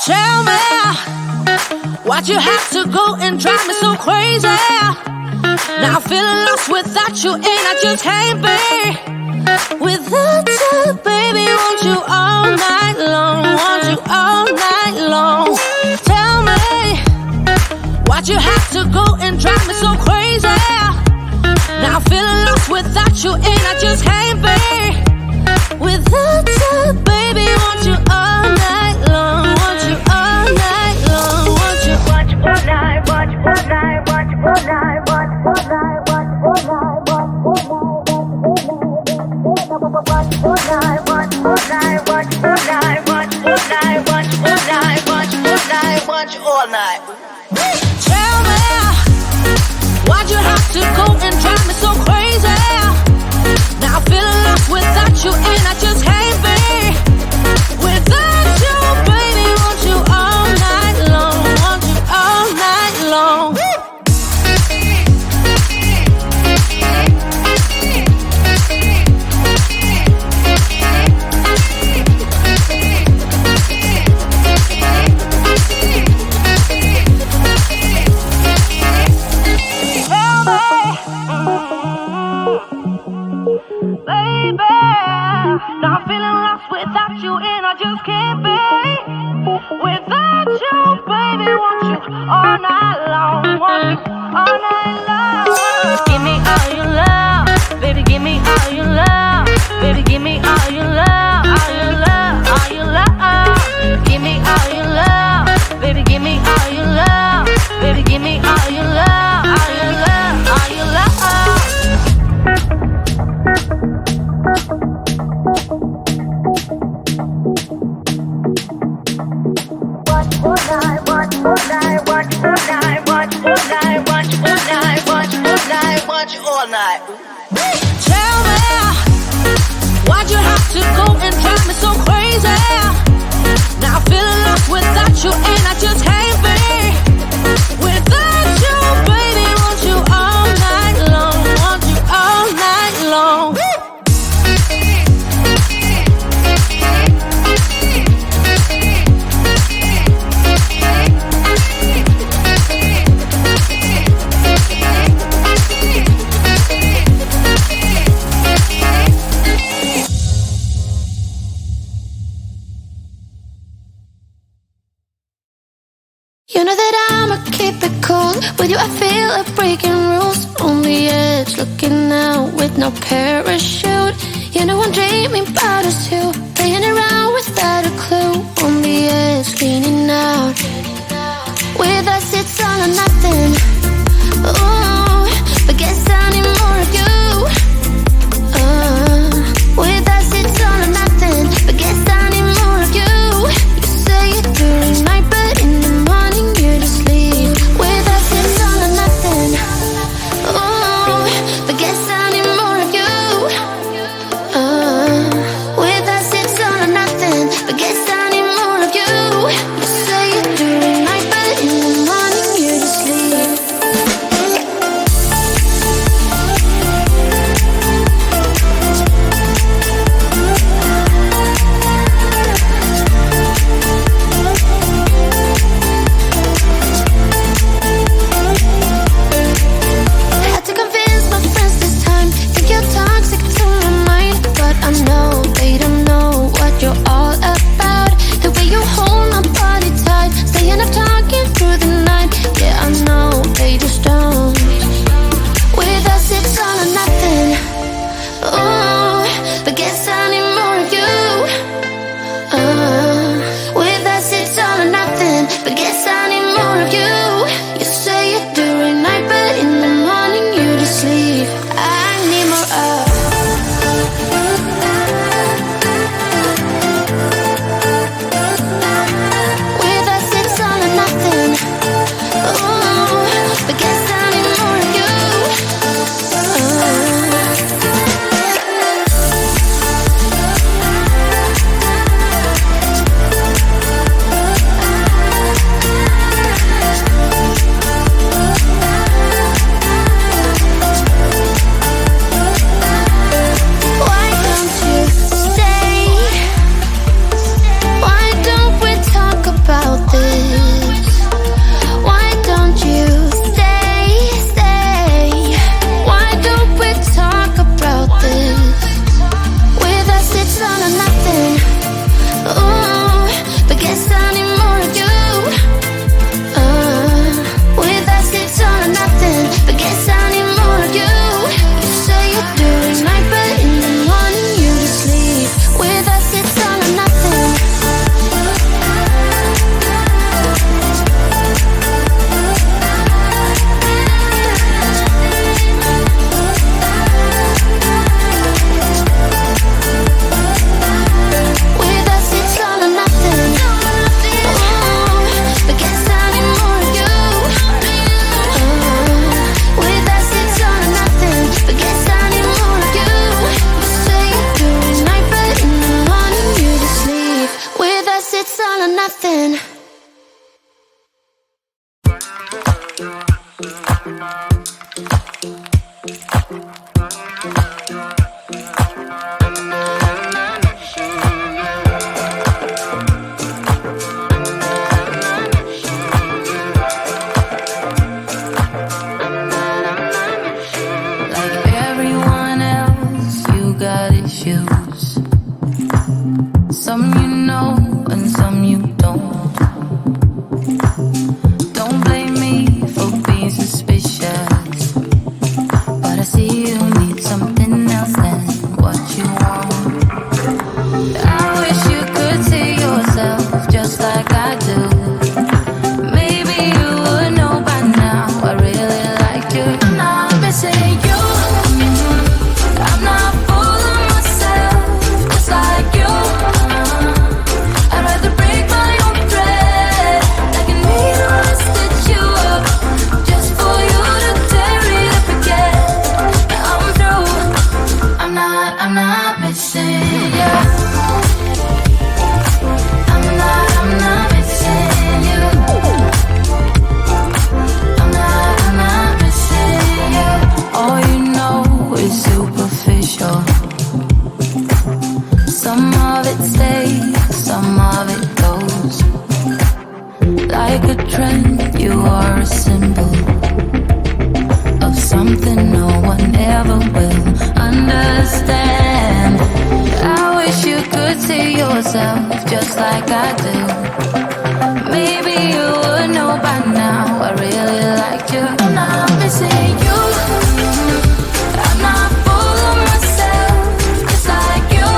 Tell me, why'd you have to go and drive me so crazy? Now I'm feeling lost without you, and I just can't be without you, baby. Want you all night long, want you all night long. Tell me, why'd you have to go and drive me so crazy? Now I'm feeling lost without you, and I just can't be without you, baby. Want you all night long, want you all night long, want you all night, want you all night, want you all night, want you all night, want you all night, want you all night, want you all night, want you all night, want you all night, want you all night, want you all night, want you all night. Tell me, why'd you have to go and drive me so crazy? Now I'm feeling lost without you, and I just can't be without you, baby. Want you all night long, want you all night long. Now I'm feeling lost without you, and I just can't be without you, baby. Want you all night long, want you all night long. Give me all your love, baby. Give me all your love, baby. Give me all your love, all your love, all your love. Give me all your love, baby. Give me all your love, baby. Give me all your love, all your love, all your love. All night. Tell me, why'd you have to go and drive me so crazy? Now I'm feeling lost without you, and I just can't be without you, baby. Want you all night long, want you all night long. You know that I'ma keep it cool. With you I feel like breaking rules. On the edge, looking out with no parachute. You know I'm dreaming about us two, playing around without a clue. On the edge, leaning out. With us it's all or nothing. Ooh, but guess I need more of you. With us it's all or nothing, but guess I need more of you. You say it during night, but in the morning you just leave. With us it's all or nothing. Ooh, but guess I need more of you. With us it's all or nothing. it's all or nothing. Some you know and some you don't. Don't blame me for being suspicious, but I see you need something else than what you want. I wish you could see yourself just like I do. Maybe you would know by now I really liked you. I'm not missing you. I'm not fooling myself just like you. Some of it stays, some of it goes. Like a trend, you are a symbol of something no one ever will understand. I wish you could see yourself just like I do. Maybe you would know by now I really liked you. I'm not missing you. I'm not full of myself just like you.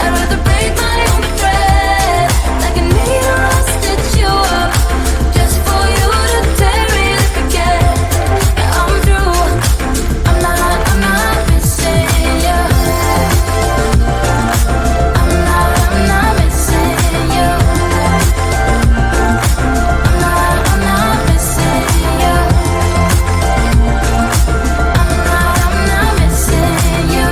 I'd rather break my own thread like a needle I stitch you up just for you to tear it and forget that I'm through. I'm not missing you. I'm not missing you. I'm not missing you. I'm not missing you.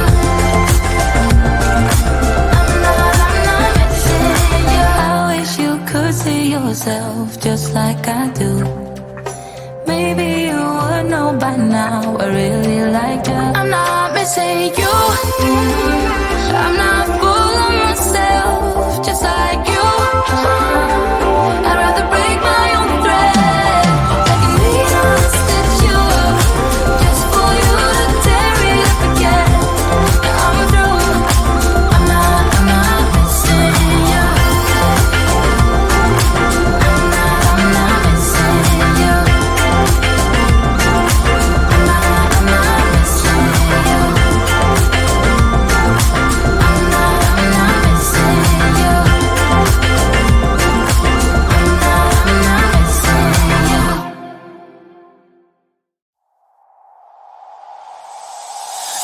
I'm not missing you. I wish you could see yourself just like I do. Maybe you would know by now I really liked you. I'm not missing you. I'm not full of myself just like you. I'd rather break my own thread like a needle and stitch you up just for you to tear it and forget that I'm through. I'm not missing you. I'm not missing you. I'm not missing you. I'm not missing you. I'm not missing you.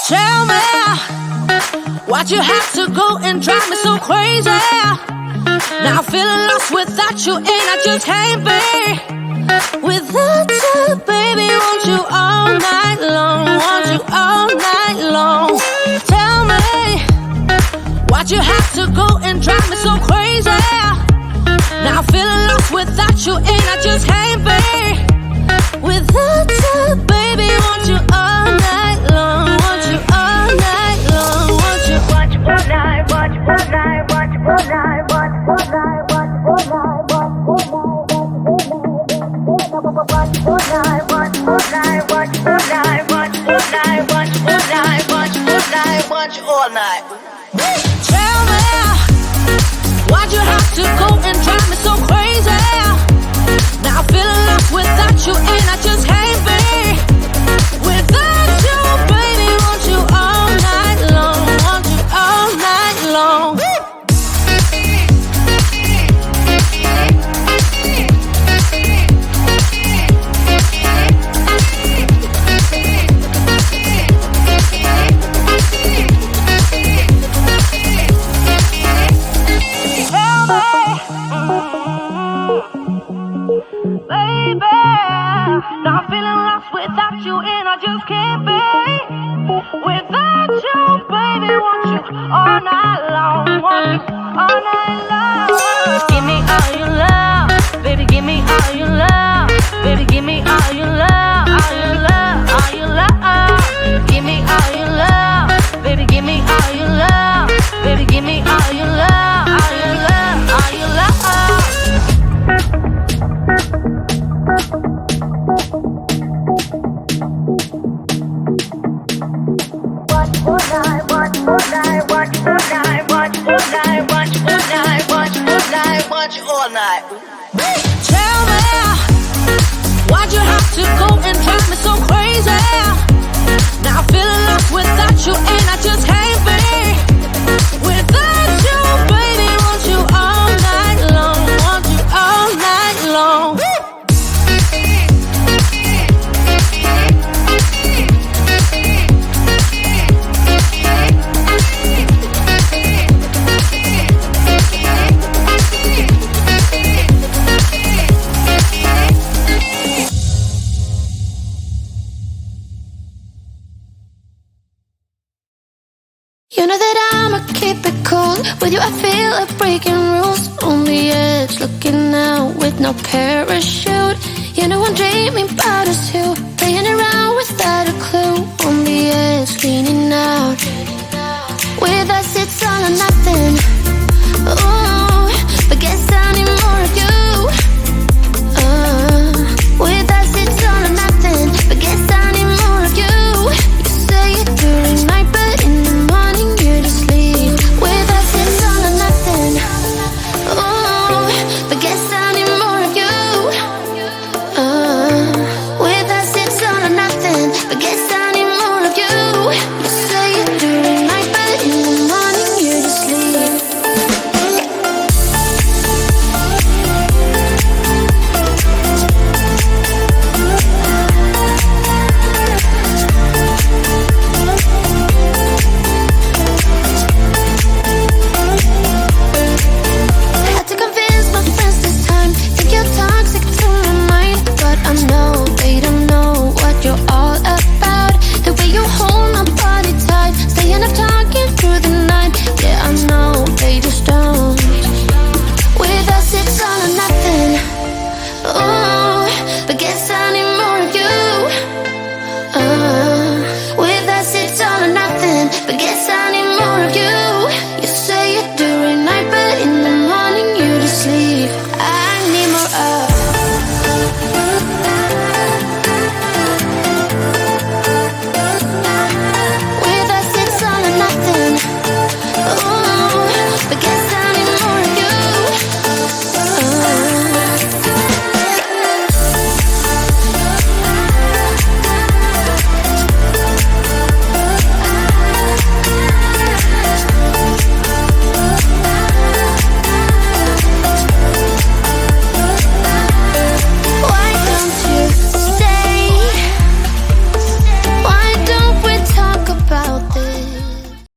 Tell me why'd you have to go and drive me so crazy? Now I'm feeling lost without you, and I just can't be without you, baby. Want you all night long, want you all night long. Tell me why'd you have to go and drive me so crazy? Now I'm feeling lost without you, and I just can't be without you, baby. Want you all night long, want you all night long, want you. Watch all night, watch all night, watch all night, watch all night, watch all night, watch all night, watch all night, watch all night, watch all night, watch all night, watch all night, watch all night. Tell me why'd you have to go and drive me so crazy? Now I'm feeling lost without you, and I just can't be without you, baby. Want you all night long, want you all night long. Baby, now I'm feeling lost without you, and I just can't be without you, baby. Want you all night long, want you all night long. me all your love. Baby, give me all your love, all your love, all your love. Give me all your love. Baby, give me all your love. Baby, give me all your love, all your love, all your love. Watch all night. Tell me, why'd you have to go and drive me so crazy? Now I'm feeling lost without you, and I just can't be without you, baby. Want you all night long, want you all night long. You know that I'ma keep it cool. With you I feel like breaking rules. On the edge, looking out with no parachute. You know I'm dreaming about us two, playing around without a clue. On the edge, leaning out. With us it's all or nothing.